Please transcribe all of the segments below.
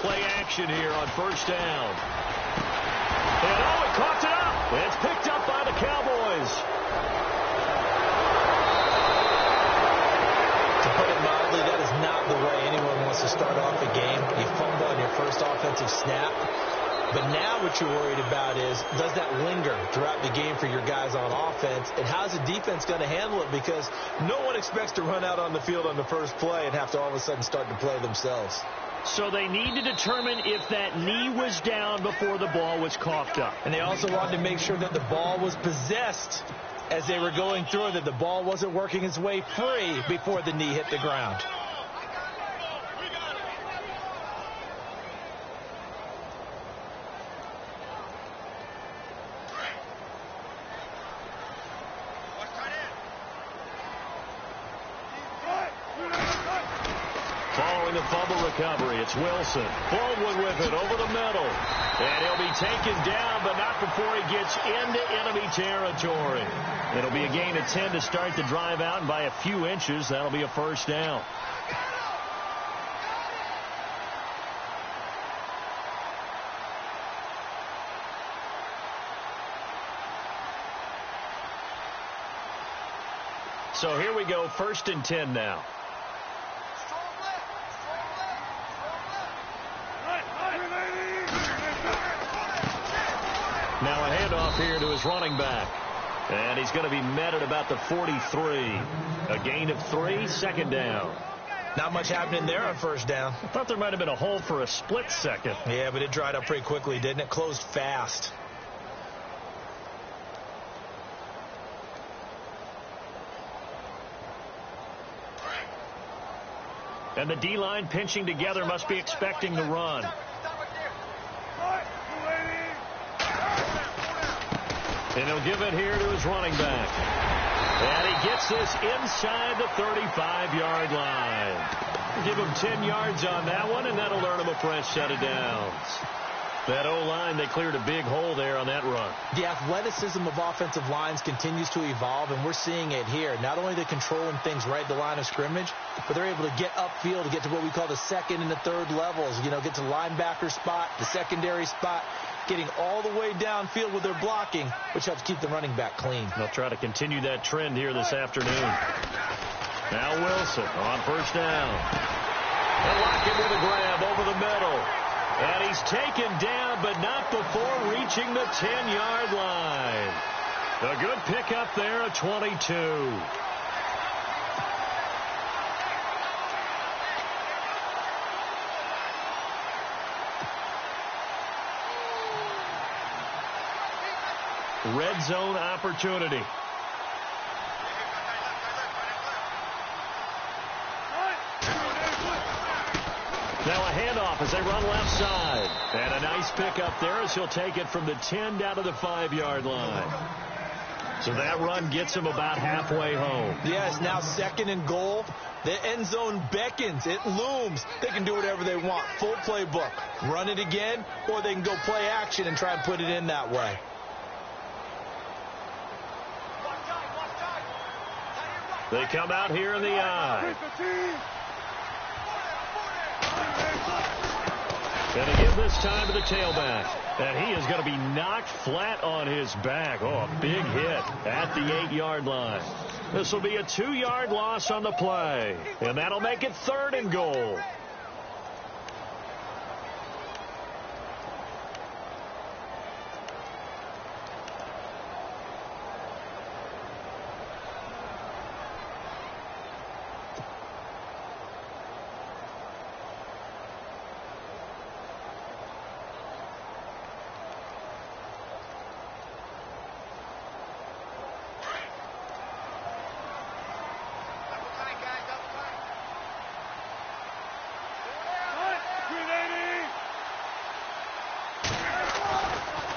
play action here on first down. And oh, it caught it up. It's picked up by the Cowboys. To put it mildly, that is not the way anyone wants to start off a game. You fumble on your first offensive snap. But now what you're worried about is, does that linger throughout the game for your guys on offense? And how's the defense going to handle it? Because no one expects to run out on the field on the first play and have to all of a sudden start to play themselves. So they need to determine if that knee was down before the ball was coughed up. And they also wanted to make sure that the ball was possessed as they were going through, that the ball wasn't working its way free before the knee hit the ground. Following the fumble recovery, it's Wilson. Baldwin with it over the middle. And he'll be taken down, but not before he gets into enemy territory. It'll be a gain of 10 to start the drive out, and by a few inches, that'll be a first down. So here we go, 1st and 10 now. Now a handoff here to his running back. And he's going to be met at about the 43. A gain of 3, 2nd down. Not much happening there on first down. I thought there might have been a hole for a split second. Yeah, but it dried up pretty quickly, didn't it? Closed fast. And the D-line pinching together, must be expecting the run. And he'll give it here to his running back. And he gets this inside the 35-yard line. Give him 10 yards on that one, and that'll earn him a fresh set of downs. That O-line, they cleared a big hole there on that run. The athleticism of offensive lines continues to evolve, and we're seeing it here. Not only are they controlling things right at the line of scrimmage, but they're able to get upfield to get to what we call the 2nd and the 3rd levels. You know, get to linebacker spot, the secondary spot, getting all the way downfield with their blocking, which helps keep the running back clean. They'll try to continue that trend here this afternoon. Now Wilson on first down. They'll lock him with a grab over the middle. And he's taken down, but not before reaching the 10-yard line. A good pickup there at 22. Red zone opportunity. Now a handoff as they run left side. And a nice pickup there as he'll take it from the 10 down to the 5-yard line. So that run gets him about halfway home. Yes, now 2nd and goal. The end zone beckons. It looms. They can do whatever they want. Full playbook. Run it again, or they can go play action and try and put it in that way. They come out here in the eye. Going to give this time to the tailback. And he is going to be knocked flat on his back. Oh, a big hit at the 8-yard line. This will be a 2-yard loss on the play. And that'll make it 3rd and goal.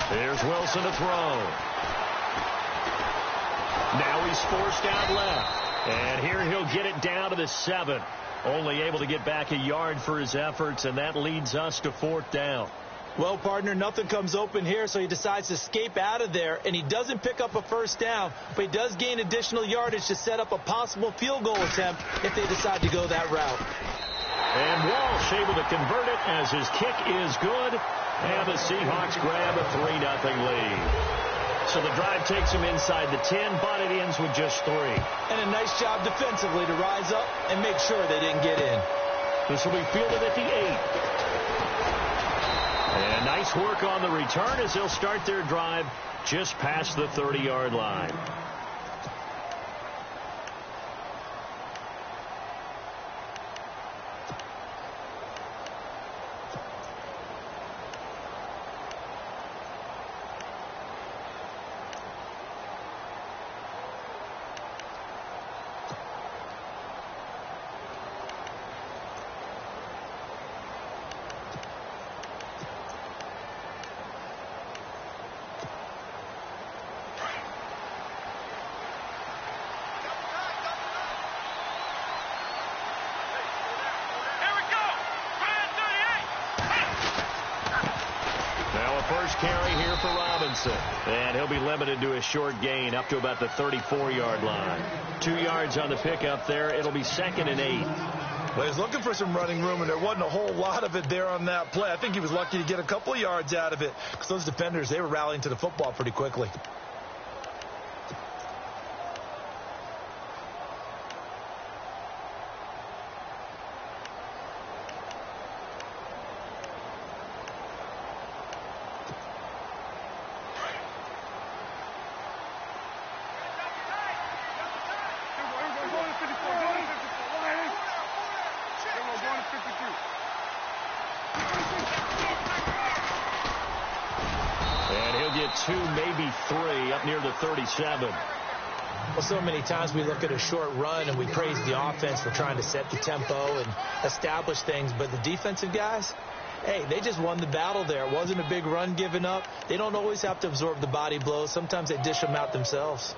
Here's Wilson to throw. Now he's forced out left. And here he'll get it down to the 7. Only able to get back a yard for his efforts, and that leads us to 4th down. Well, partner, nothing comes open here, so he decides to escape out of there, and he doesn't pick up a first down, but he does gain additional yardage to set up a possible field goal attempt if they decide to go that route. And Walsh able to convert it as his kick is good. And the Seahawks grab a 3-0 lead. So the drive takes him inside the 10, but it ends with just 3. And a nice job defensively to rise up and make sure they didn't get in. This will be fielded at the 8. And nice work on the return as they'll start their drive just past the 30-yard line. First carry here for Robinson. And he'll be limited to a short gain up to about the 34-yard line. 2 yards on the pickup there. It'll be 2nd and 8. Well, he's looking for some running room, and there wasn't a whole lot of it there on that play. I think he was lucky to get a couple of yards out of it because those defenders, they were rallying to the football pretty quickly. And he'll get 2, maybe 3 up near the 37. Well, so many times we look at a short run and we praise the offense for trying to set the tempo and establish things. But the defensive guys, hey, they just won the battle there. It wasn't a big run given up. They don't always have to absorb the body blows. Sometimes they dish them out themselves.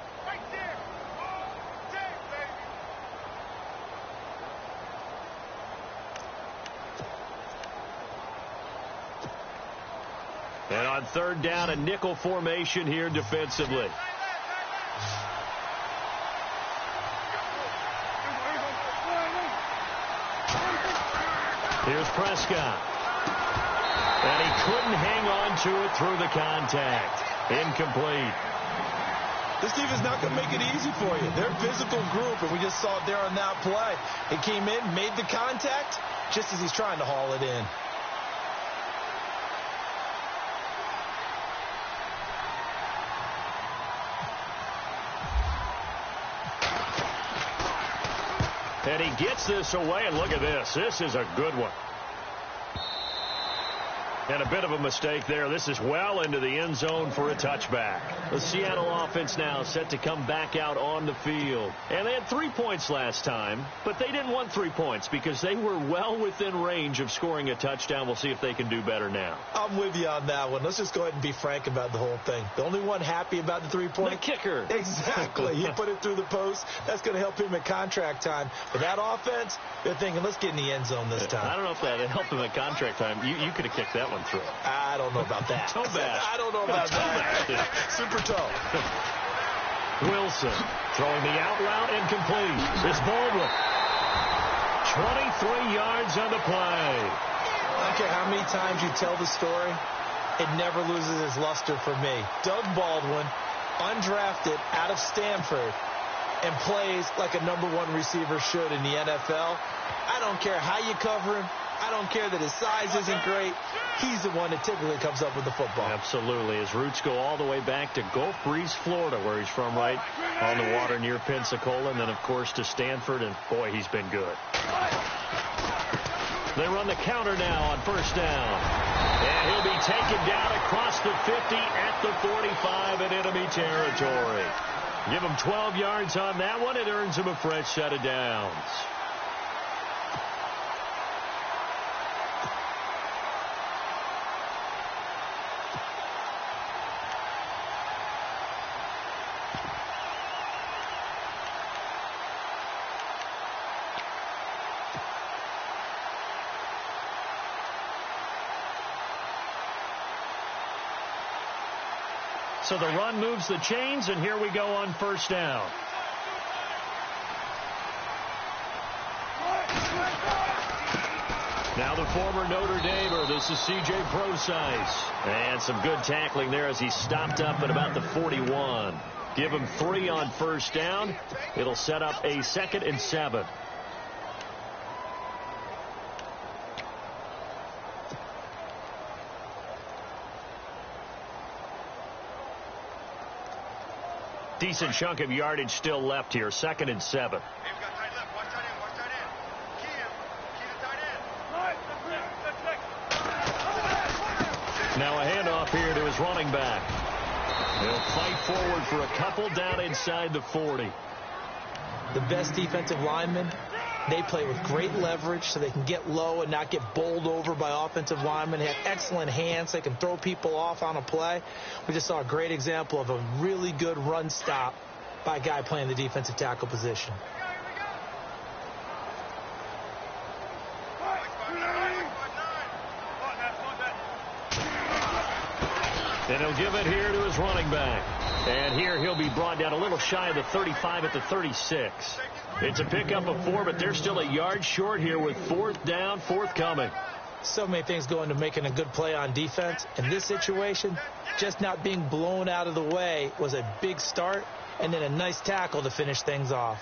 And on 3rd down, a nickel formation here defensively. Here's Prescott. And he couldn't hang on to it through the contact. Incomplete. This team is not going to make it easy for you. They're a physical group, and we just saw it there on that play. He came in, made the contact, just as he's trying to haul it in. And he gets this away, and look at this. This is a good one. And a bit of a mistake there. This is well into the end zone for a touchback. The Seattle offense now set to come back out on the field. And they had 3 points last time, but they didn't want 3 points because they were well within range of scoring a touchdown. We'll see if they can do better now. I'm with you on that one. Let's just go ahead and be frank about the whole thing. The only one happy about the 3-point. The kicker. Exactly. He put it through the post. That's going to help him at contract time. But that offense, they're thinking, let's get in the end zone this time. I don't know if that helped him at contract time. You could have kicked that one through. I don't know about that. Toe bash. I don't know about that. Super toe. Wilson throwing the out route incomplete. It's Baldwin. 23 yards on the play. I don't care how many times you tell the story, it never loses its luster for me. Doug Baldwin, undrafted out of Stanford, and plays like a #1 receiver should in the NFL. I don't care how you cover him. I don't care that his size isn't great. He's the one that typically comes up with the football. Absolutely. His roots go all the way back to Gulf Breeze, Florida, where he's from, right on the water near Pensacola, and then, of course, to Stanford, and, boy, he's been good. They run the counter now on 1st down. And he'll be taken down across the 50 at the 45 in enemy territory. Give him 12 yards on that one. It earns him a fresh set of downs. So the run moves the chains, and here we go on 1st down. former Notre Damer. This is C.J. Prosise. And some good tackling there as he stopped up at about the 41. Give him 3 on first down. It'll set up a 2nd and 7. Decent chunk of yardage still left here. 2nd and 7. Now a handoff here to his running back. He'll fight forward for a couple down inside the 40. The best defensive linemen, they play with great leverage so they can get low and not get bowled over by offensive linemen. They have excellent hands. They can throw people off on a play. We just saw a great example of a really good run stop by a guy playing the defensive tackle position. And he'll give it here to his running back. And here he'll be brought down a little shy of the 35 at the 36. It's a pickup of 4, but they're still a yard short here with 4th down, forthcoming. So many things go into making a good play on defense. In this situation, just not being blown out of the way was a big start, and then a nice tackle to finish things off.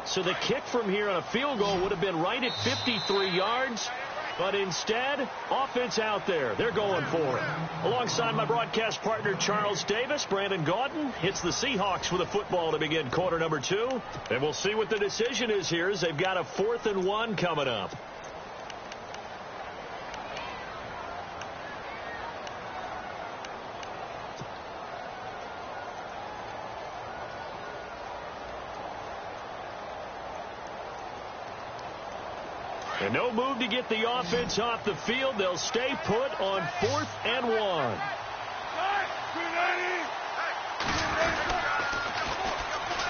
So the kick from here on a field goal would have been right at 53 yards. But instead, offense out there. They're going for it. Alongside my broadcast partner, Charles Davis, Brandon Gaudin hits the Seahawks with a football to begin quarter number 2. And we'll see what the decision is here as they've got a 4th and 1 coming up. And no move to get the offense off the field. They'll stay put on 4th and 1.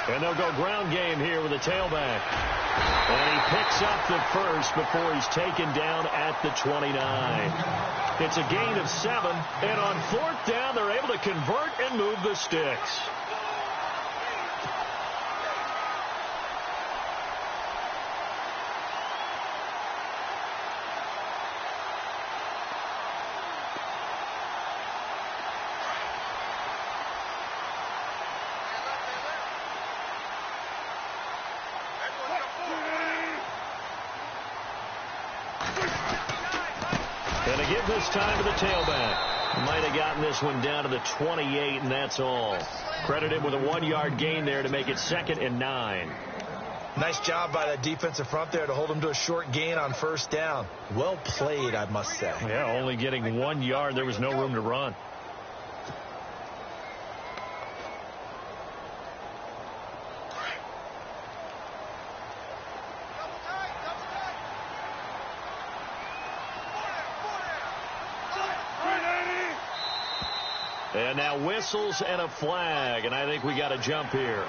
And they'll go ground game here with a tailback. And he picks up the first before he's taken down at the 29. It's a gain of 7. And on 4th down, they're able to convert and move the sticks. And a give this time to the tailback. Might have gotten this one down to the 28, and that's all. Credit him with a 1-yard gain there to make it 2nd and 9. Nice job by that defensive front there to hold him to a short gain on first down. Well played, I must say. Yeah, only getting 1 yard. There was no room to run. And now whistles and a flag, and I think we got a jump here.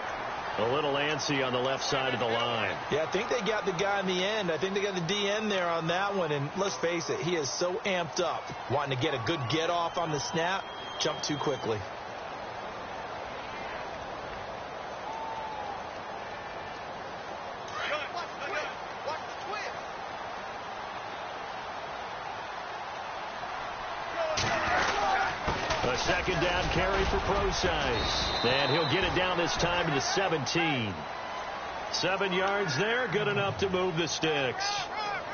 A little antsy on the left side of the line. Yeah, I think they got the guy in the end. I think they got the DN there on that one, and let's face it, he is so amped up, wanting to get a good get-off on the snap, jump too quickly. A 2nd down carry for Prosise. And he'll get it down this time to the 17. 7 yards there, good enough to move the sticks.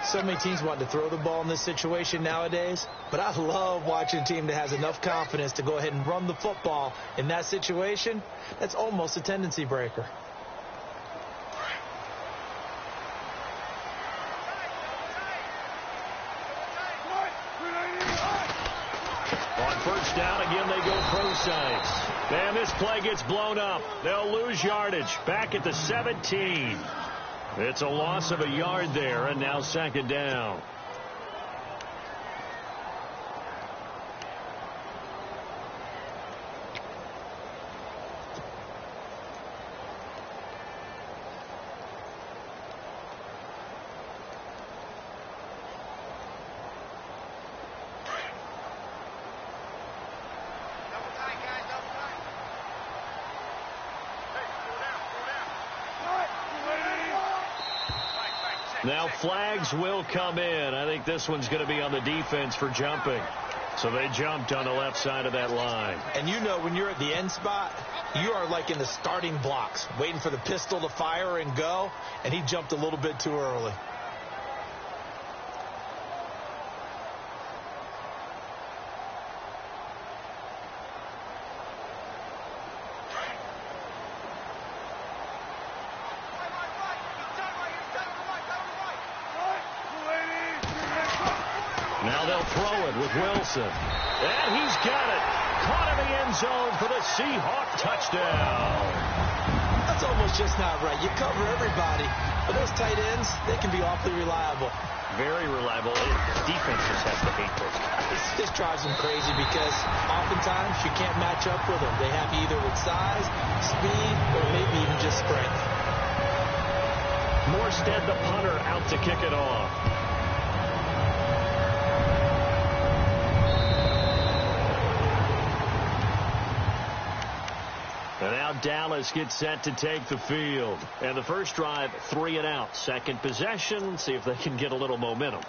So many teams want to throw the ball in this situation nowadays, but I love watching a team that has enough confidence to go ahead and run the football in that situation. That's almost a tendency breaker. First down, again they go Prosise. And this play gets blown up. They'll lose yardage. Back at the 17. It's a loss of a yard there, and now 2nd down. Now flags will come in. I think this one's going to be on the defense for jumping. So they jumped on the left side of that line. And you know when you're at the end spot, you are like in the starting blocks, waiting for the pistol to fire and go, and he jumped a little bit too early. Now they'll throw it with Wilson. And he's got it. Caught in the end zone for the Seahawks touchdown. That's almost just not right. You cover everybody, but those tight ends, they can be awfully reliable. Very reliable. Defense just has to hate those guys. This drives them crazy because oftentimes you can't match up with them. They have you either with size, speed, or maybe even just strength. Morstead, the punter, out to kick it off. And now Dallas gets set to take the field. And the first drive, 3 and out. Second possession, see if they can get a little momentum.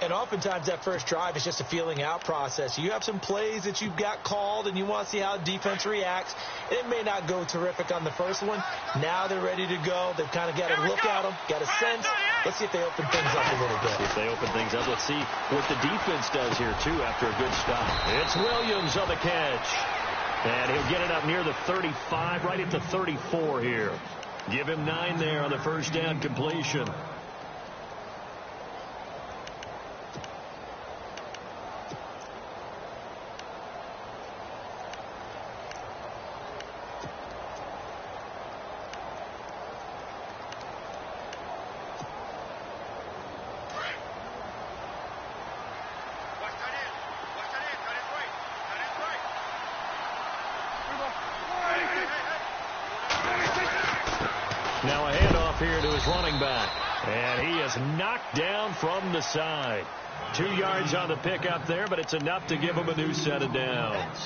And oftentimes that first drive is just a feeling out process. You have some plays that you've got called and you want to see how defense reacts. It may not go terrific on the first one. Now they're ready to go. They've kind of got to look at them, got a sense. Let's see if they open things up a little bit. See if they open things up. Let's see what the defense does here, too, after a good stop. It's Williams on the catch. And he'll get it up near the 35, right at the 34 here. Give him 9 there on the first down completion. Now a handoff here to his running back. And he is knocked down from the side. 2 yards on the pickup there, but it's enough to give him a new set of downs.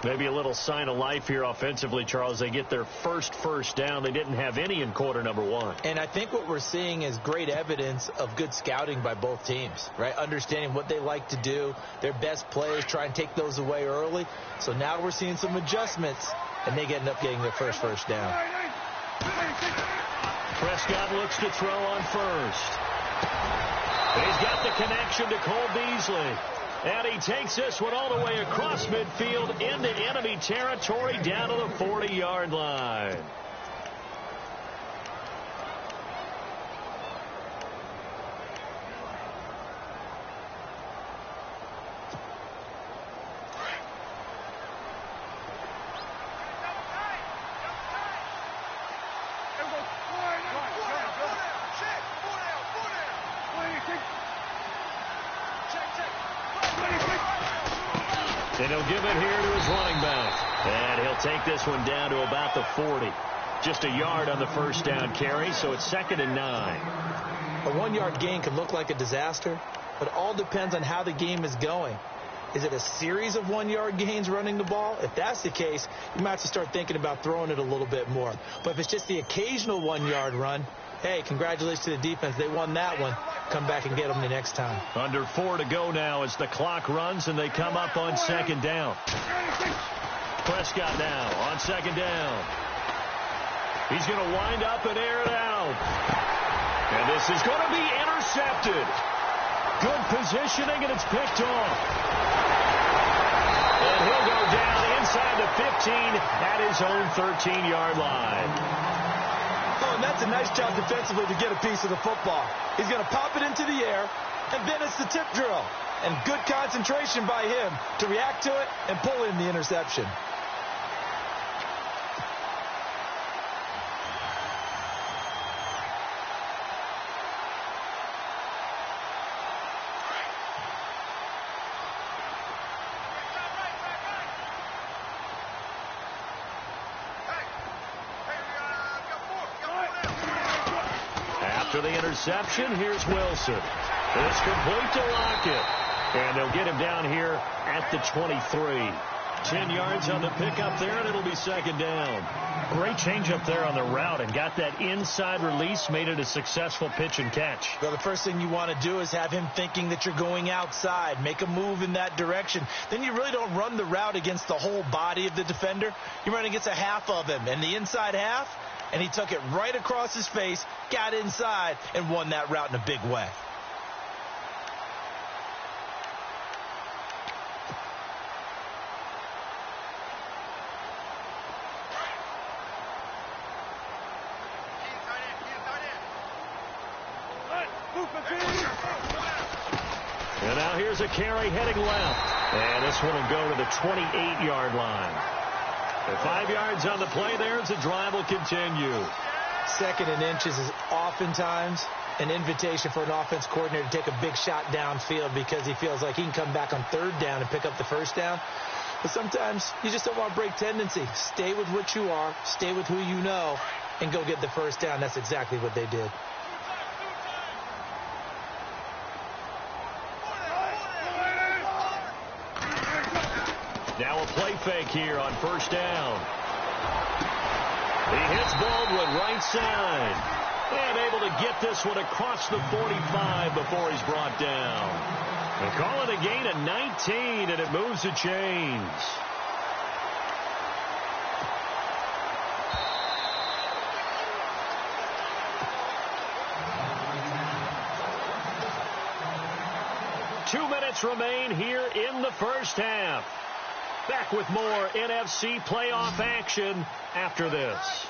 Maybe a little sign of life here offensively, Charles. They get their first down. They didn't have any in quarter number 1. And I think what we're seeing is great evidence of good scouting by both teams, right? Understanding what they like to do, their best plays, try and take those away early. So now we're seeing some adjustments, and they end up getting their first down. Prescott looks to throw on first. He's got the connection to Cole Beasley. And he takes this one all the way across midfield into enemy territory down to the 40-yard line. And he'll give it here to his running back. And he'll take this one down to about the 40. Just a yard on the first down carry, so it's 2nd and 9. A 1-yard gain can look like a disaster, but it all depends on how the game is going. Is it a series of 1-yard gains running the ball? If that's the case, you might have to start thinking about throwing it a little bit more. But if it's just the occasional 1-yard run, hey, congratulations to the defense. They won that one. Come back and get them the next time. Under 4 to go now as the clock runs and they come up on 2nd down. Prescott now on 2nd down. He's going to wind up and air it out. And this is going to be intercepted. Good positioning, and it's picked off. And he'll go down inside the 15 at his own 13-yard line. Oh, and that's a nice job defensively to get a piece of the football. He's going to pop it into the air, and then it's the tip drill. And good concentration by him to react to it and pull in the interception. After the interception, here's Wilson. It's complete to Lockett. And they'll get him down here at the 23. 10 yards on the pickup there, and it'll be second down. Great change up there on the route and got that inside release, made it a successful pitch and catch. Well, the first thing you want to do is have him thinking that you're going outside. Make a move in that direction. Then you really don't run the route against the whole body of the defender. You run against a half of him, and the inside half, and he took it right across his face, got inside, and won that route in a big way. And now here's a carry heading left. And this one will go to the 28-yard line. And 5 yards on the play there as the drive will continue. Second and inches is oftentimes an invitation for an offense coordinator to take a big shot downfield because he feels like he can come back on third down and pick up the first down. But sometimes you just don't want to break tendency. Stay with what you are, stay with who you know, and go get the first down. That's exactly what they did. Now a play fake here on first down. He hits Baldwin right side. And able to get this one across the 45 before he's brought down. They call it a gain of 19, and it moves the chains. Two minutes remain here in the first half. Back with more NFC playoff action after this.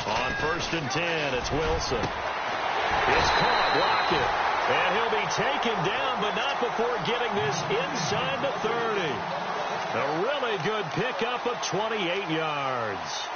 On first and 10, it's Wilson. It's caught, blocked it. And he'll be taken down, but not before getting this inside the 30. A really good pickup of 28 yards.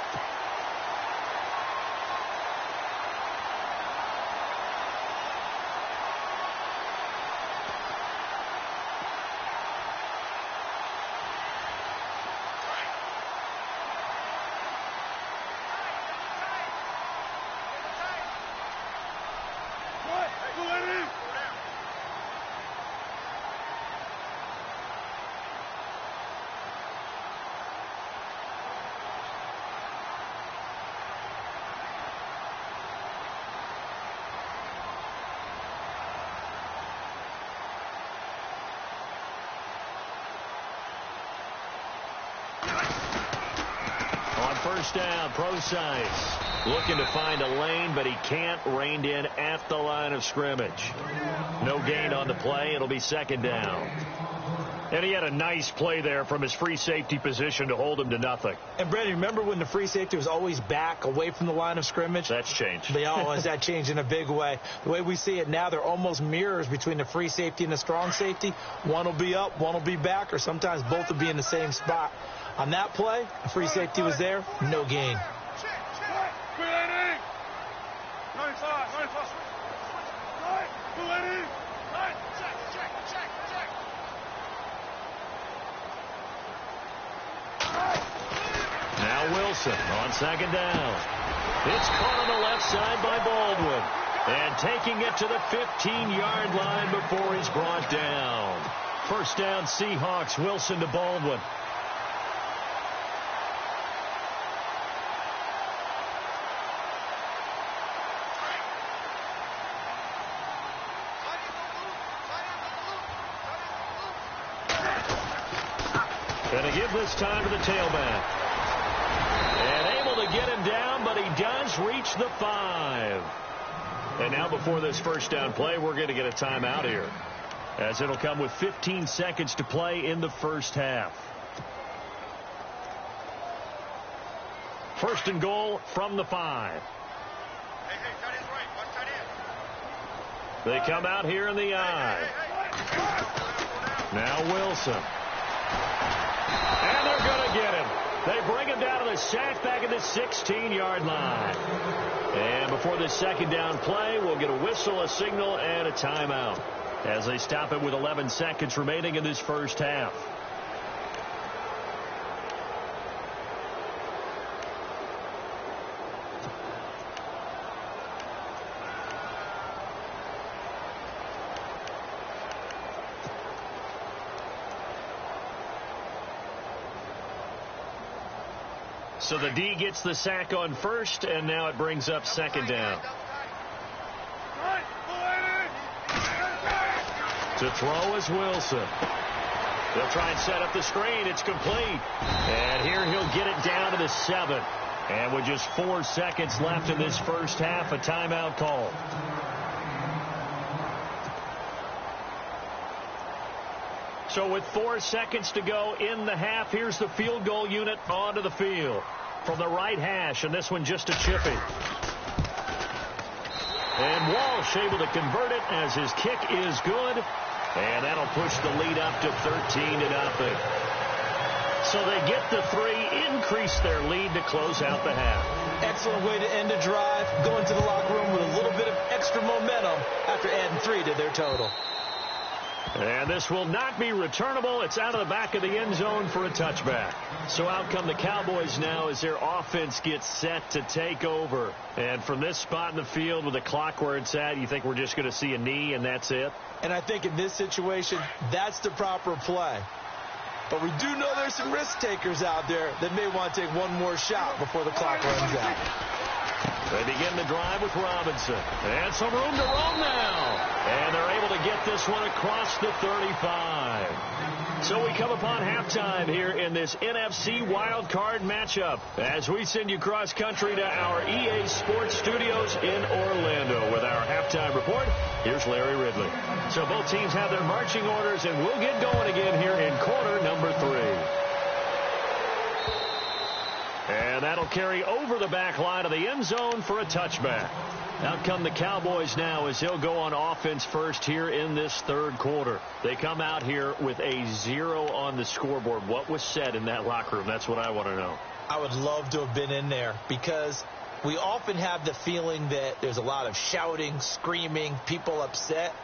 First down, Procise looking to find a lane, but he can't. Reined in at the line of scrimmage. No gain on the play. It'll be second down. And he had a nice play there from his free safety position to hold him to nothing. And, Brady, remember when the free safety was always back away from the line of scrimmage? That's changed. That changed in a big way. The way we see it now, they're almost mirrors between the free safety and the strong safety. One will be up, one will be back, or sometimes both will be in the same spot. On that play, the free safety was there, no gain. Now Wilson on second down. It's caught on the left side by Baldwin. And taking it to the 15-yard line before he's brought down. First down, Seahawks. Wilson to Baldwin. Going to give this time to the tailback. And able to get him down, but he does reach the 5. And now before this first down play, we're going to get a timeout here, as it'll come with 15 seconds to play in the first half. First and goal from the 5. They come out here in the I. Now Wilson. And they're going to get him. They bring him down to the sack back at the 16-yard line. And before this second down play, we'll get a whistle, a signal, and a timeout as they stop it with 11 seconds remaining in this first half. So the D gets the sack on first, and now it brings up second down. To throw is Wilson. They'll try and set up the screen. It's complete. And here he'll get it down to the 7. And with just 4 seconds left in this first half, a timeout call. So with 4 seconds to go in the half, here's the field goal unit onto the field. From the right hash, and this one just a chippy. And Walsh able to convert it as his kick is good. And that'll push the lead up to 13-0. So they get the 3, increase their lead to close out the half. Excellent way to end a drive. Go into the locker room with a little bit of extra momentum after adding 3 to their total. And this will not be returnable. It's out of the back of the end zone for a touchback. So out come the Cowboys now as their offense gets set to take over. And from this spot in the field with the clock where it's at, you think we're just going to see a knee and that's it? And I think in this situation, that's the proper play. But we do know there's some risk takers out there that may want to take one more shot before the clock runs out. They begin the drive with Robinson. And some room to roam now. And they're able to get this one across the 35. So we come upon halftime here in this NFC Wildcard matchup as we send you cross-country to our EA Sports Studios in Orlando with our halftime report. Here's Larry Ridley. So both teams have their marching orders, and we'll get going again here in quarter number 3. And that'll carry over the back line of the end zone for a touchback. Out come the Cowboys now as they'll go on offense first here in this third quarter. They come out here with a 0 on the scoreboard. What was said in that locker room? That's what I want to know. I would love to have been in there because we often have the feeling that there's a lot of shouting, screaming, people upset.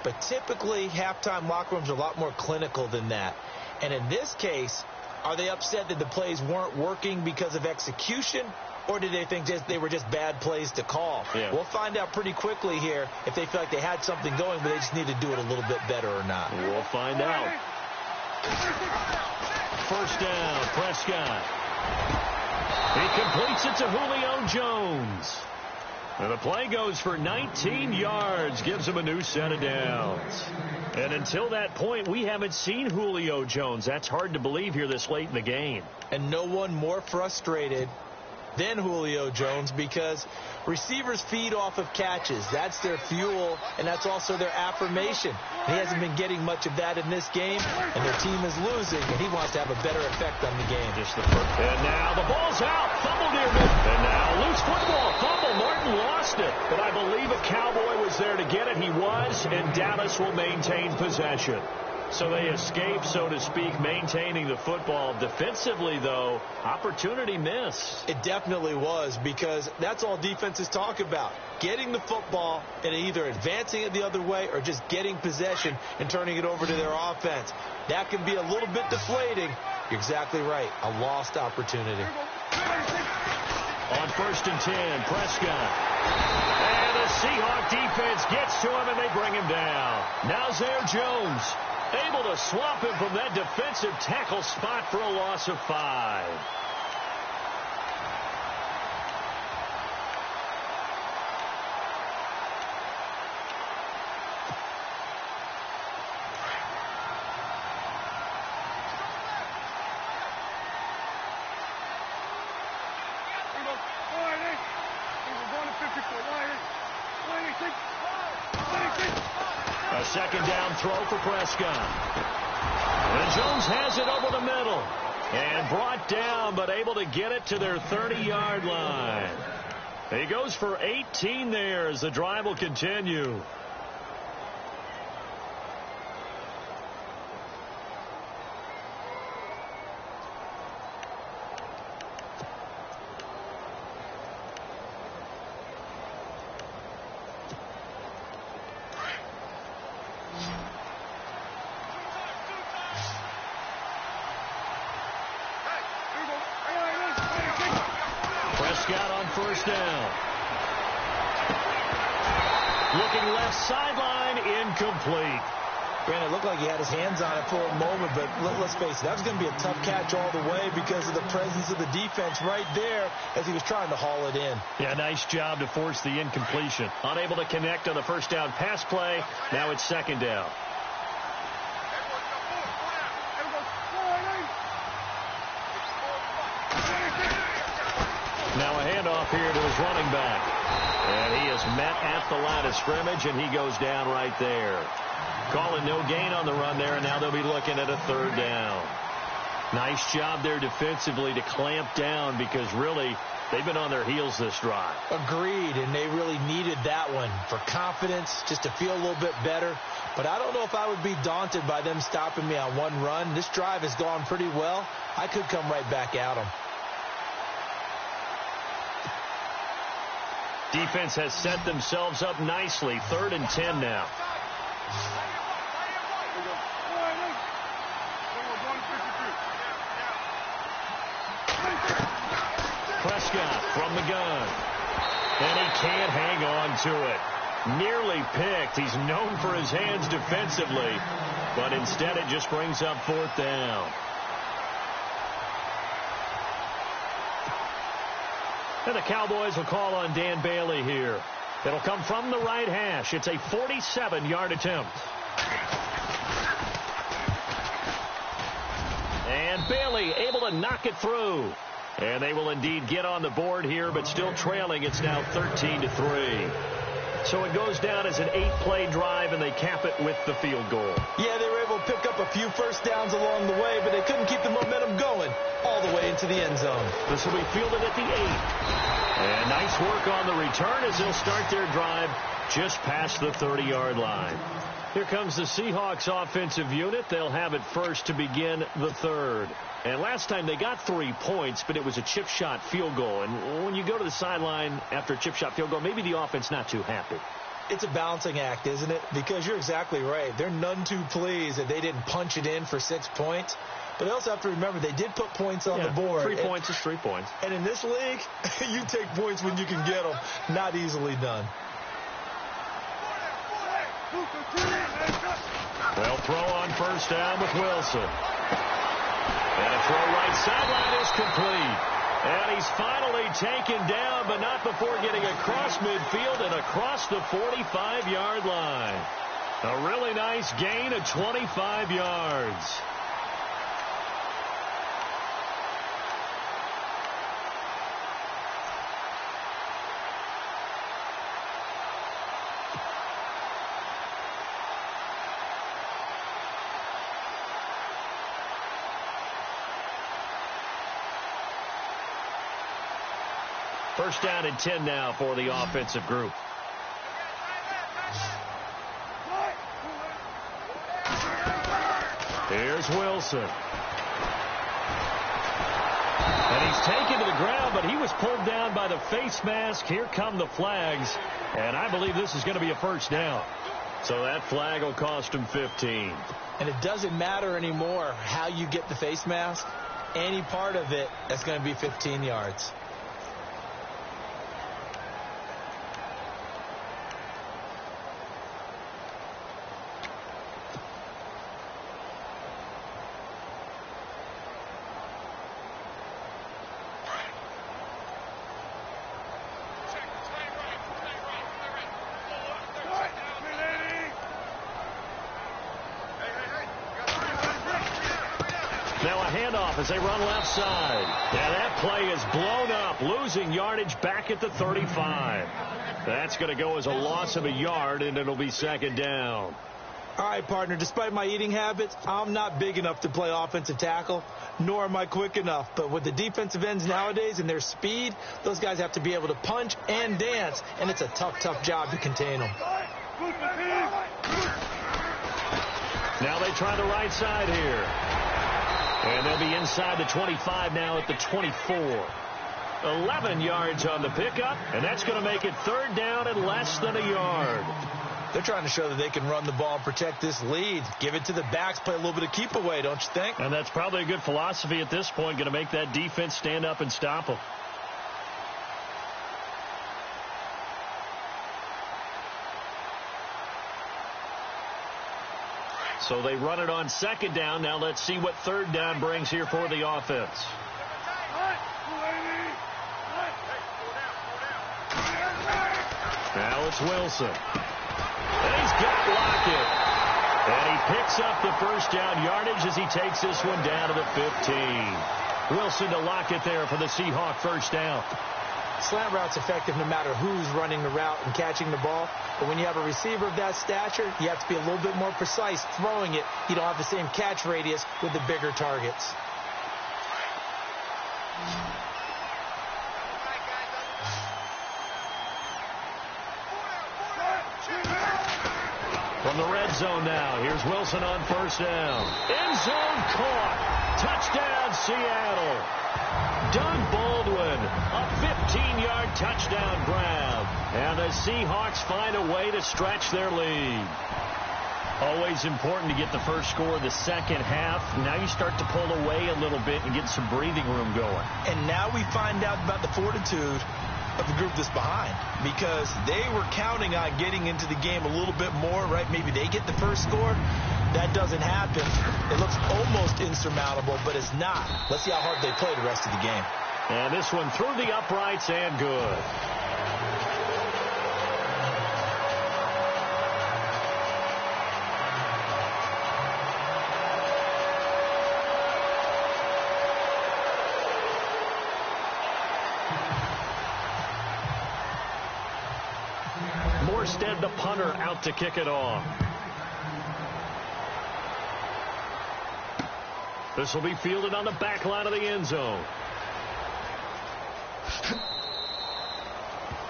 But typically, halftime locker rooms are a lot more clinical than that. And in this case, are they upset that the plays weren't working because of execution, or did they think they were just bad plays to call? Yeah. We'll find out pretty quickly here if they feel like they had something going, but they just need to do it a little bit better or not. We'll find out. First down, Prescott. He completes it to Julio Jones. And the play goes for 19 yards, gives him a new set of downs. And until that point, we haven't seen Julio Jones. That's hard to believe here this late in the game. And no one more frustrated than Julio Jones because receivers feed off of catches. That's their fuel, and that's also their affirmation. He hasn't been getting much of that in this game, and their team is losing, and he wants to have a better effect on the game. Just the first. And now the ball's out. Fumble near mid. And now loose football. Fumble. Martin lost it. But I believe a Cowboy was there to get it. He was, and Dallas will maintain possession. So they escape, so to speak, maintaining the football. Defensively, though, opportunity missed. It definitely was because that's all defenses talk about. Getting the football and either advancing it the other way or just getting possession and turning it over to their offense. That can be a little bit deflating. You're exactly right. A lost opportunity. On 1st and 10, Prescott. And the Seahawks defense gets to him, and they bring him down. Now Zaire Jones able to swap him from that defensive tackle spot for a loss of 5. A second down throw for Prescott. And Jones has it over the middle. And brought down, but able to get it to their 30-yard line. He goes for 18 there as the drive will continue. Prescott on 1st down. Looking left sideline, incomplete. Brandon, it looked like he had his hands on it for a moment, but let's face it, that was going to be a tough catch all the way because of the presence of the defense right there as he was trying to haul it in. Yeah, nice job to force the incompletion. Unable to connect on the first down pass play. Now it's second down. Now a handoff here to his running back. And he is met at the line of scrimmage, and he goes down right there. Calling no gain on the run there, and now they'll be looking at a third down. Nice job there defensively to clamp down because really they've been on their heels this drive. Agreed, and they really needed that one for confidence, just to feel a little bit better. But I don't know if I would be daunted by them stopping me on one run. This drive has gone pretty well. I could come right back at them. Defense has set themselves up nicely. 3rd and 10 now. Prescott from the gun. And he can't hang on to it. Nearly picked. He's known for his hands defensively, but instead it just brings up 4th down. And the Cowboys will call on Dan Bailey here. It'll come from the right hash. It's a 47-yard attempt. And Bailey able to knock it through. And they will indeed get on the board here, but still trailing. It's now 13-3. So it goes down as an 8-play drive, and they cap it with the field goal. Yeah, they were able to pick up a few first downs along the way, but they couldn't keep the momentum going all the way into the end zone. This will be fielded at the 8. And nice work on the return as they'll start their drive just past the 30-yard line. Here comes the Seahawks offensive unit. They'll have it first to begin the 3rd. And last time they got 3 points, but it was a chip shot field goal. And when you go to the sideline after a chip shot field goal, maybe the offense not too happy. It's a balancing act, isn't it? Because you're exactly right. They're none too pleased that they didn't punch it in for 6 points. But they also have to remember they did put points on the board. 3 points is 3 points. And in this league, you take points when you can get them. Not easily done. They'll throw on first down with Wilson. And a throw right sideline is complete. And he's finally taken down, but not before getting across midfield and across the 45-yard line. A really nice gain of 25 yards. First down and 10 now for the offensive group. Here's Wilson. And he's taken to the ground, but he was pulled down by the face mask. Here come the flags. And I believe this is going to be a first down. So that flag will cost him 15. And it doesn't matter anymore how you get the face mask. Any part of it, that's going to be 15 yards. Now a handoff as they run left side. And that play is blown up, losing yardage back at the 35. That's going to go as a loss of a yard, and it'll be second down. All right, partner, despite my eating habits, I'm not big enough to play offensive tackle, nor am I quick enough. But with the defensive ends nowadays and their speed, those guys have to be able to punch and dance, and it's a tough, tough job to contain them. Now they try the right side here. And they'll be inside the 25 now at the 24. 11 yards on the pickup, and that's going to make it third down and less than a yard. They're trying to show that they can run the ball and protect this lead. Give it to the backs, play a little bit of keep away, don't you think? And that's probably a good philosophy at this point, going to make that defense stand up and stop them. So they run it on second down. Now let's see what third down brings here for the offense. Now it's Wilson. And he's got Lockett. And he picks up the first down yardage as he takes this one down to the 15. Wilson to Lockett there for the Seahawks first down. Slant route's effective no matter who's running the route and catching the ball. But when you have a receiver of that stature, you have to be a little bit more precise throwing it. You don't have the same catch radius with the bigger targets. From the red zone now, here's Wilson on first down. End zone caught. Touchdown, Seattle. Doug Baldwin, a 15-yard touchdown grab. And the Seahawks find a way to stretch their lead. Always important to get the first score of the second half. Now you start to pull away a little bit and get some breathing room going. And now we find out about the fortitude of the group that's behind, because they were counting on getting into the game a little bit more, right? Maybe they get the first score. That doesn't happen. It looks almost insurmountable, but it's not. Let's see how hard they play the rest of the game. And this one through the uprights and good. Morstead, the punter, out to kick it off. This will be fielded on the back line of the end zone.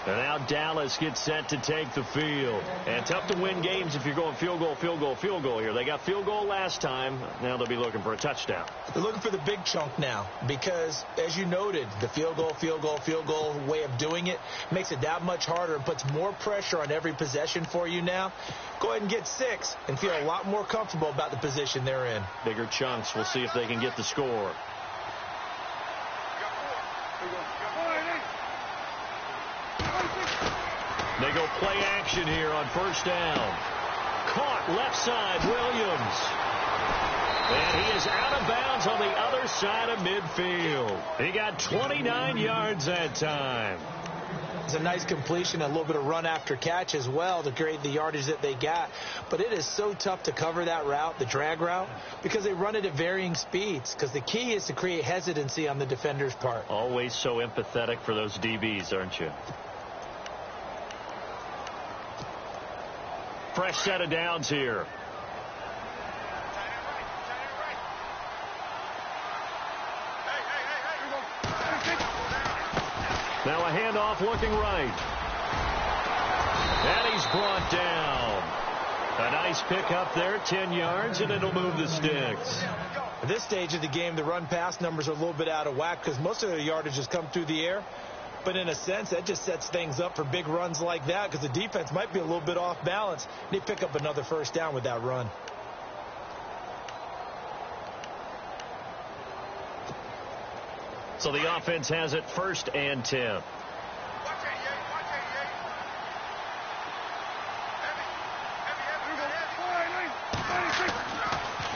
And now Dallas gets set to take the field. And tough to win games if you're going field goal, field goal, field goal here. They got field goal last time. Now they'll be looking for a touchdown. They're looking for the big chunk now because, as you noted, the field goal way of doing it makes it that much harder and puts more pressure on every possession for you now. Go ahead and get 6 and feel a lot more comfortable about the position they're in. Bigger chunks. We'll see if they can get the score. They go play action here on first down. Caught left side, Williams. And he is out of bounds on the other side of midfield. He got 29 yards that time. It's a nice completion, a little bit of run after catch as well to create the yardage that they got. But it is so tough to cover that route, the drag route, because they run it at varying speeds. Because the key is to create hesitancy on the defender's part. Always so empathetic for those DBs, aren't you? Fresh set of downs here. Now a handoff looking right. And he's brought down. A nice pickup there, 10 yards, and it'll move the sticks. At this stage of the game, the run-pass numbers are a little bit out of whack because most of their yardage has come through the air. But in a sense, that just sets things up for big runs like that because the defense might be a little bit off balance. They pick up another first down with that run. So the offense has it 1st and 10.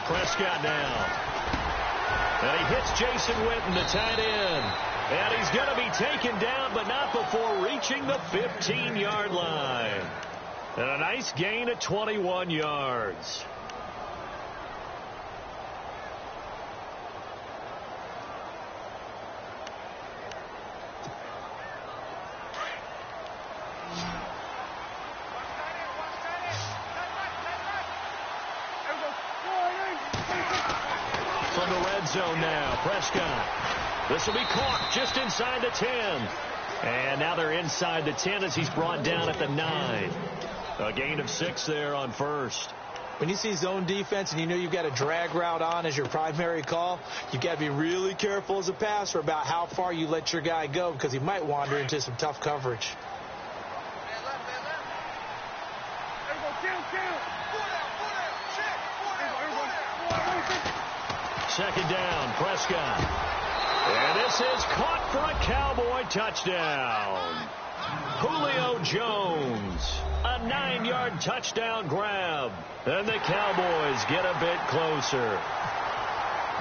Prescott now. And he hits Jason Witten, the tight end. And he's going to be taken down, but not before reaching the 15-yard line. And a nice gain of 21 yards. From the red zone now, Prescott. This will be caught just inside the 10. And now they're inside the 10 as he's brought down at the 9. A gain of 6 there on first. When you see zone defense and you know you've got a drag route on as your primary call, you've got to be really careful as a passer about how far you let your guy go because he might wander into some tough coverage. Second down, Prescott. And this is caught for a Cowboy touchdown. Julio Jones, a 9-yard touchdown grab. And the Cowboys get a bit closer.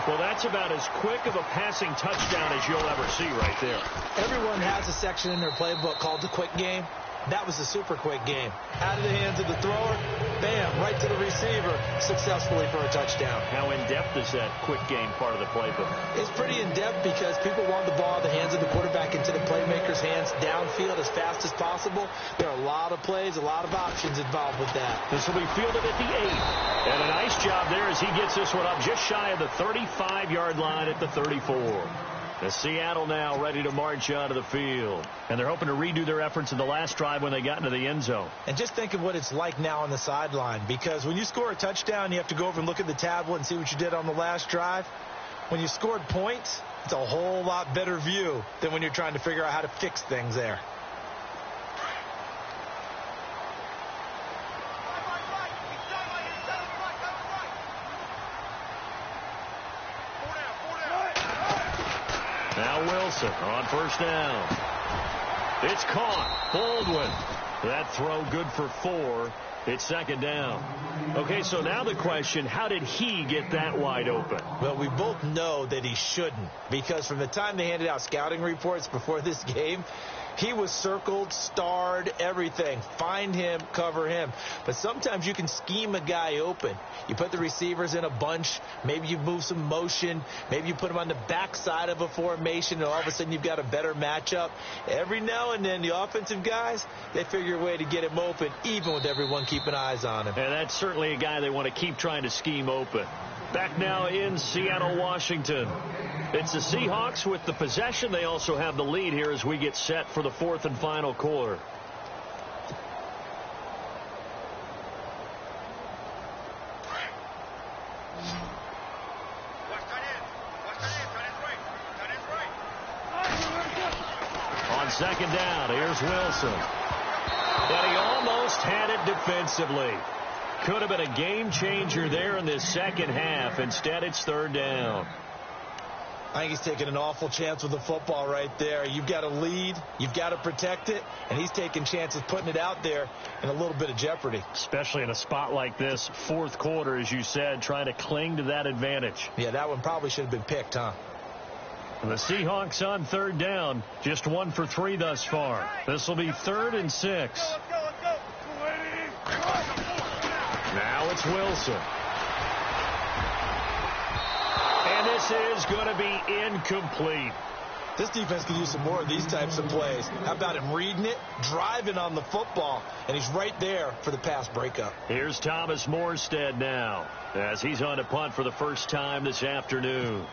Well, that's about as quick of a passing touchdown as you'll ever see right there. Everyone has a section in their playbook called the quick game. That was a super quick game. Out of the hands of the thrower, bam, right to the receiver, successfully for a touchdown. How in-depth is that quick game part of the playbook? It's pretty in-depth because people want the ball in the hands of the quarterback into the playmaker's hands downfield as fast as possible. There are a lot of plays, a lot of options involved with that. This will be fielded at the 8. And a nice job there as he gets this one up just shy of the 35-yard line at the 34. The Seattle now ready to march out of the field. And they're hoping to redo their efforts in the last drive when they got into the end zone. And just think of what it's like now on the sideline, because when you score a touchdown, you have to go over and look at the tablet and see what you did on the last drive. When you scored points, it's a whole lot better view than when you're trying to figure out how to fix things there. Now Wilson on first down. It's caught. Baldwin. That throw good for 4. It's second down. Okay, so now the question, how did he get that wide open? Well, we both know that he shouldn't, because from the time they handed out scouting reports before this game, he was circled, starred, everything. Find him, cover him. But sometimes you can scheme a guy open. You put the receivers in a bunch. Maybe you move some motion. Maybe you put them on the backside of a formation, and all of a sudden you've got a better matchup. Every now and then, the offensive guys, they figure a way to get him open, even with everyone keeping eyes on him. And that's certainly a guy they want to keep trying to scheme open. Back now in Seattle, Washington. It's the Seahawks with the possession. They also have the lead here as we get set for the 4th and final quarter. On second down, here's Wilson. And he almost had it defensively. Could have been a game changer there in this second half. Instead, it's third down. I think he's taking an awful chance with the football right there. You've got to lead. You've got to protect it. And he's taking chances putting it out there in a little bit of jeopardy. Especially in a spot like this, 4th quarter, as you said, trying to cling to that advantage. Yeah, that one probably should have been picked, huh? The Seahawks on third down. Just 1 for 3 thus far. This will be 3rd and 6. Now it's Wilson. And this is going to be incomplete. This defense can use some more of these types of plays. How about him reading it, driving on the football, and he's right there for the pass breakup. Here's Thomas Morstead now as he's on to punt for the first time this afternoon.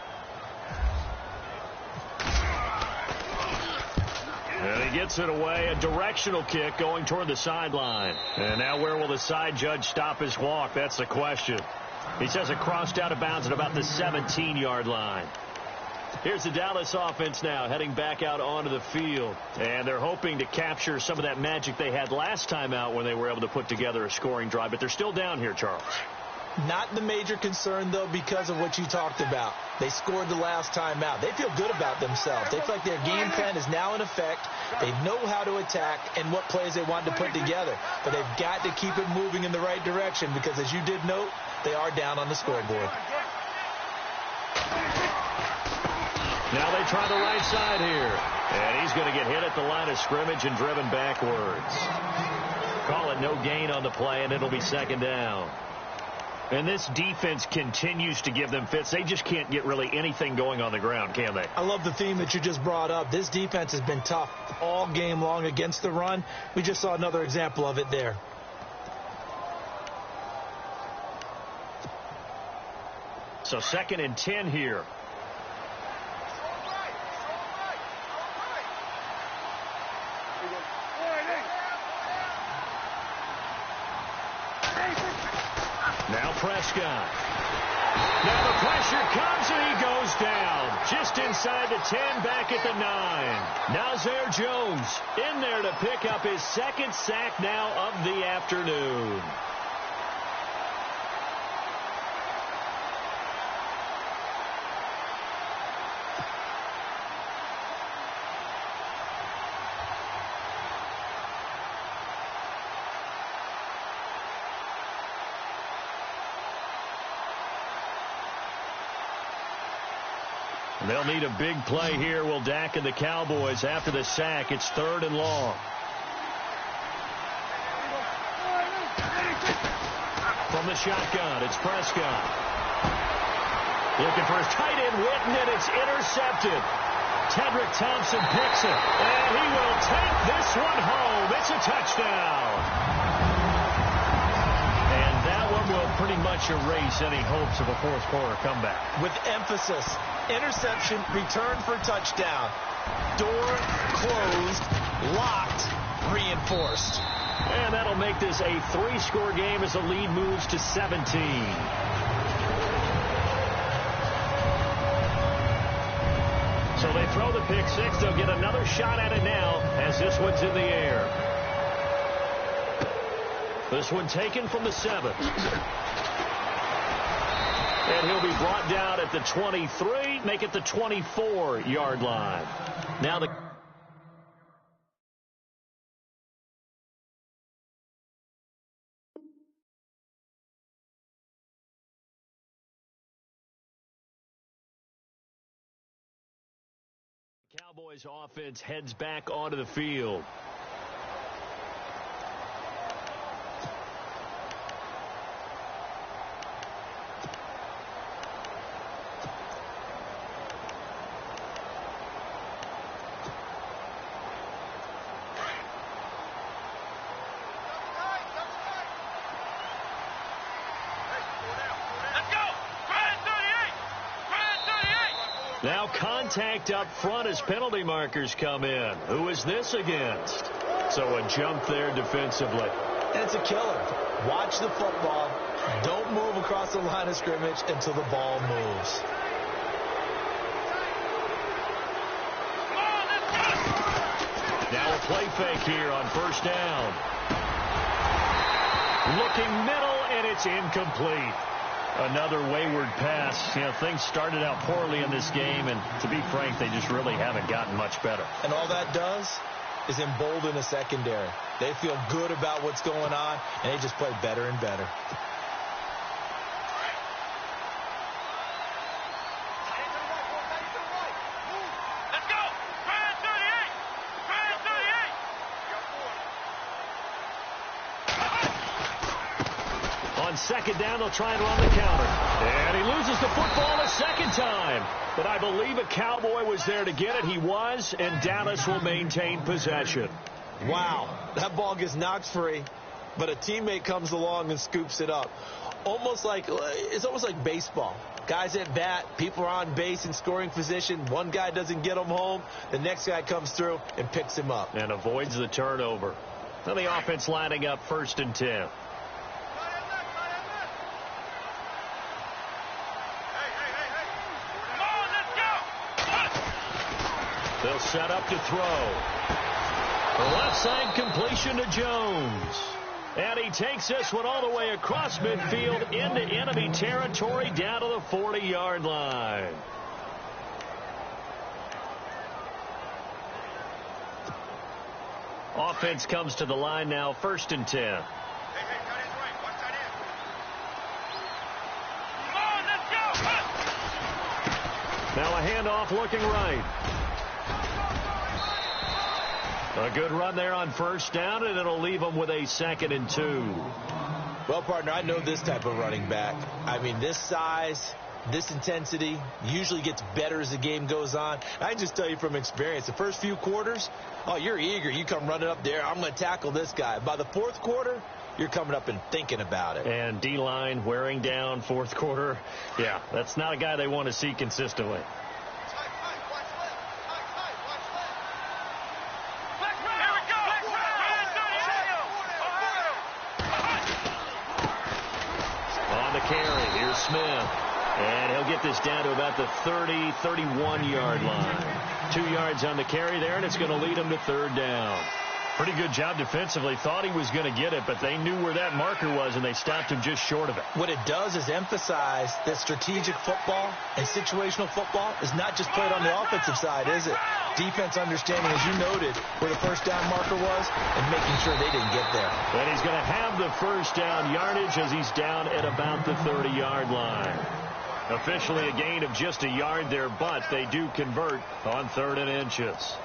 And he gets it away, a directional kick going toward the sideline. And now where will the side judge stop his walk? That's the question. He says it crossed out of bounds at about the 17-yard line. Here's the Dallas offense now heading back out onto the field. And they're hoping to capture some of that magic they had last time out when they were able to put together a scoring drive. But they're still down here, Charles. Not the major concern, though, because of what you talked about. They scored the last time out. They feel good about themselves. They feel like their game plan is now in effect. They know how to attack and what plays they want to put together. But they've got to keep it moving in the right direction because, as you did note, they are down on the scoreboard. Now they try the right side here. And he's going to get hit at the line of scrimmage and driven backwards. Call it no gain on the play, and it'll be second down. And this defense continues to give them fits. They just can't get really anything going on the ground, can they? I love the theme that you just brought up. This defense has been tough all game long against the run. We just saw another example of it there. So 2nd and 10 here. Now Prescott. Now the pressure comes and he goes down. Just inside the 10, back at the 9. Now Zare Jones in there to pick up his 2nd sack now of the afternoon. They'll need a big play here, will Dak and the Cowboys. After the sack, it's 3rd and long. From the shotgun, it's Prescott. Looking for his tight end, Witten, and it's intercepted. Tedrick Thompson picks it, and he will take this one home. It's a touchdown. And that one will pretty much erase any hopes of a fourth-quarter comeback. With emphasis, interception, return for touchdown. Door closed, locked, reinforced. And that'll make this a 3-score game as the lead moves to 17. So they throw the pick six. They'll get another shot at it now as this one's in the air. This one taken from the 7. And he'll be brought down at the 23, make it the 24-yard line. Now the Cowboys offense heads back onto the field. Now contact up front as penalty markers come in. Who is this against? So a jump there defensively. And it's a killer. Watch the football. Don't move across the line of scrimmage until the ball moves. Now a play fake here on first down. Looking middle, and it's incomplete. Another wayward pass. You know, things started out poorly in this game, and to be frank, they just really haven't gotten much better. And all that does is embolden the secondary. They feel good about what's going on, and they just play better and better. Second down, they'll try and run the counter. And he loses the football a second time. But I believe a Cowboy was there to get it. He was, and Dallas will maintain possession. Wow, that ball gets knocked free, but a teammate comes along and scoops it up. It's almost like baseball. Guys at bat, people are on base in scoring position. One guy doesn't get him home. The next guy comes through and picks him up. And avoids the turnover. Now the offense lining up 1st and 10. They'll set up to throw. The left side completion to Jones. And he takes this one all the way across midfield into enemy territory down to the 40-yard line. Offense comes to the line now, 1st and 10. Now a handoff looking right. A good run there on first down, and it'll leave them with a 2nd and 2. Well, partner, I know this type of running back. I mean, this size, this intensity usually gets better as the game goes on. I can just tell you from experience, the first few quarters, oh, you're eager. You come running up there. I'm going to tackle this guy. By the 4th quarter, you're coming up and thinking about it. And D-line wearing down 4th quarter. Yeah, that's not a guy they want to see consistently. Smith, and he'll get this down to about the 30, 31-yard line. 2 yards on the carry there, and it's going to lead him to 3rd down. Pretty good job defensively. Thought he was going to get it, but they knew where that marker was, and they stopped him just short of it. What it does is emphasize that strategic football and situational football is not just played on the offensive side, is it? Defense understanding, as you noted, where the first down marker was and making sure they didn't get there. And he's going to have the first down yardage as he's down at about the 30-yard line. Officially a gain of just a yard there, but they do convert on 3rd and inches.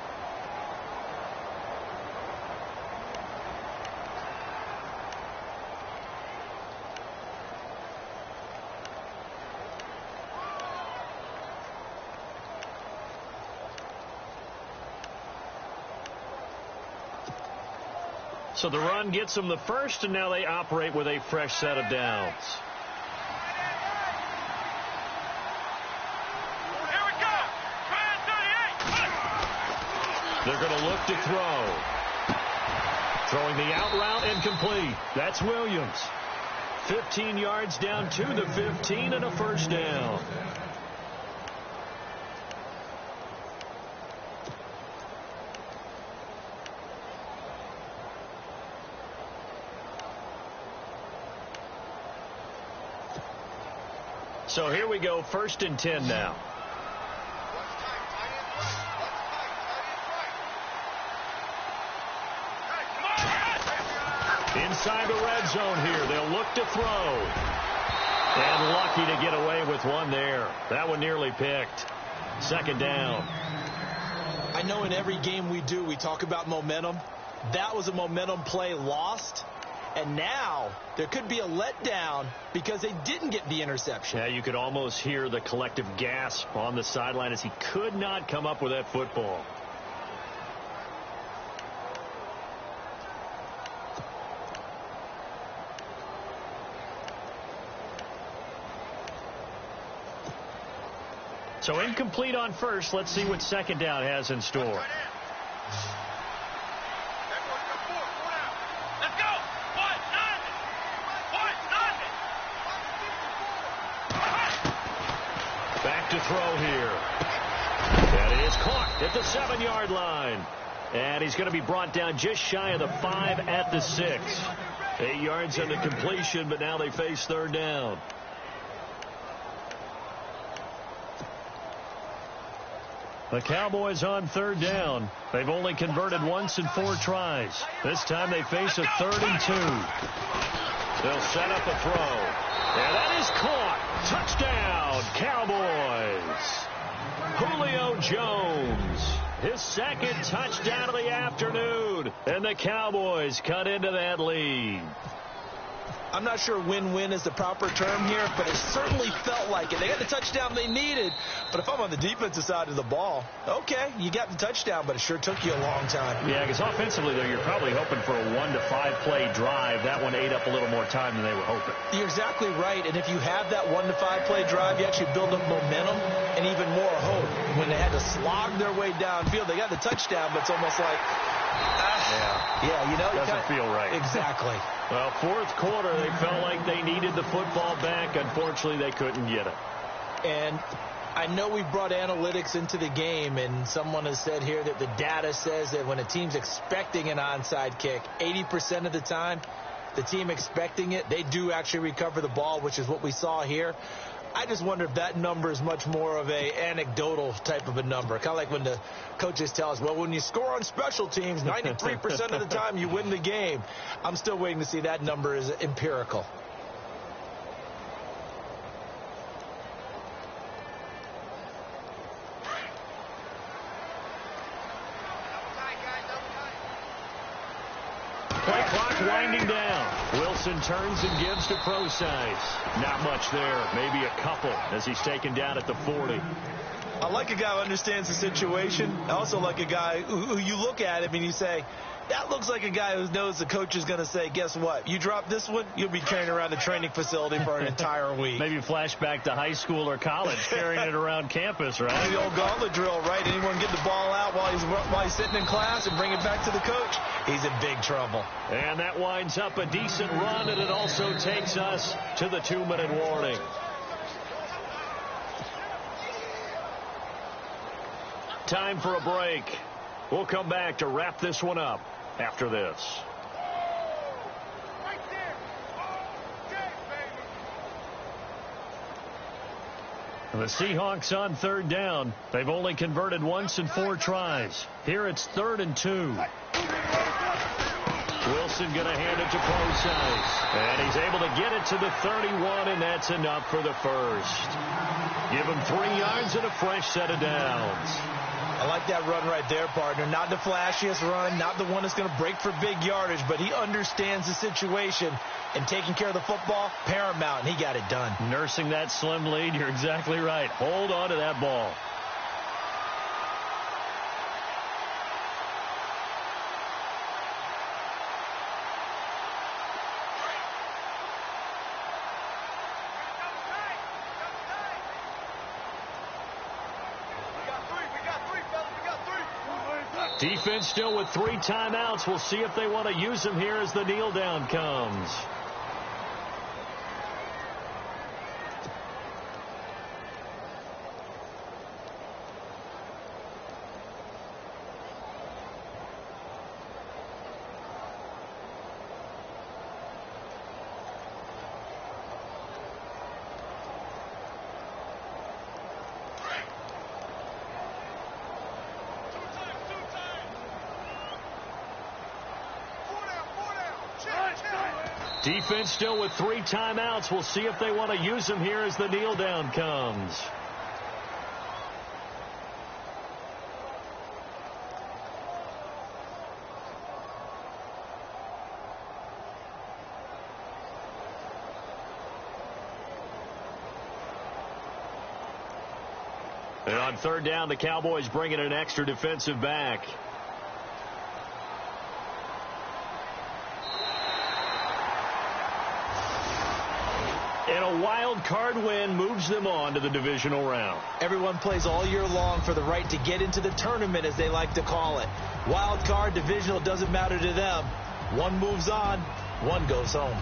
So the run gets them the first, and now they operate with a fresh set of downs. Here we go. They're going to look to throw. Throwing the out route incomplete. That's Williams. 15 yards down to the 15 and a first down. So here we go, 1st and 10 now. Inside the red zone here. They'll look to throw. And lucky to get away with one there. That one nearly picked. 2nd down. I know in every game we do, we talk about momentum. That was a momentum play lost. And now there could be a letdown because they didn't get the interception. Yeah, you could almost hear the collective gasp on the sideline as he could not come up with that football. So incomplete on first. Let's see what 2nd down has in store. Back to throw here. That is caught at the 7-yard line. And he's going to be brought down just shy of the 5 at the 6. 8 yards on the completion, but now they face 3rd down. The Cowboys on 3rd down. They've only converted once in 4 tries. This time they face a 3rd and 2. They'll set up a throw. And that is caught. Touchdown, Cowboys. Julio Jones. His 2nd touchdown of the afternoon. And the Cowboys cut into that lead. I'm not sure win-win is the proper term here, but it certainly felt like it. They got the touchdown they needed, but if I'm on the defensive side of the ball, okay, you got the touchdown, but it sure took you a long time. Yeah, because offensively, though, you're probably hoping for a 1 to 5 play drive. That one ate up a little more time than they were hoping. You're exactly right, and if you have that 1 to 5 play drive, you actually build up momentum and even more hope. When they had to slog their way downfield, they got the touchdown, but it's almost like, yeah, you know, doesn't feel right. Exactly. Well, 4th quarter, they felt like they needed the football back. Unfortunately, they couldn't get it. And I know we've brought analytics into the game, and someone has said here that the data says that when a team's expecting an onside kick, 80% of the time, the team expecting it, they do actually recover the ball, which is what we saw here. I just wonder if that number is much more of a anecdotal type of a number. Kind of like when the coaches tell us, well, when you score on special teams, 93% of the time you win the game. I'm still waiting to see that number is empirical. Play clock winding down. Wilson turns and gives to Procise. Not much there. Maybe a couple as he's taken down at the 40. I like a guy who understands the situation. I also like a guy who you look at him and you say, that looks like a guy who knows the coach is going to say, guess what? You drop this one, you'll be carrying around the training facility for an entire week. Maybe flashback to high school or college, carrying it around campus, right? The old gauntlet drill, right? Anyone get the ball out while he's sitting in class and bring it back to the coach? He's in big trouble. And that winds up a decent run, and it also takes us to the 2-minute warning. Time for a break. We'll come back to wrap this one up after this. The Seahawks on 3rd down. They've only converted once in 4 tries. Here it's 3rd and 2. Wilson going to hand it to Procise. And he's able to get it to the 31, and that's enough for the first. Give him 3 yards and a fresh set of downs. I like that run right there, partner. Not the flashiest run, not the one that's going to break for big yardage, but he understands the situation, and taking care of the football, paramount, and he got it done. Nursing that slim lead, you're exactly right. Hold on to that ball. Defense still with 3 timeouts. We'll see if they want to use them here as the kneel down comes. Defense still with 3 timeouts. We'll see if they want to use them here as the kneel down comes. And on 3rd down, the Cowboys bring in an extra defensive back. And a wild card win moves them on to the divisional round. Everyone plays all year long for the right to get into the tournament, as they like to call it. Wild card, divisional, doesn't matter to them. One moves on, one goes home.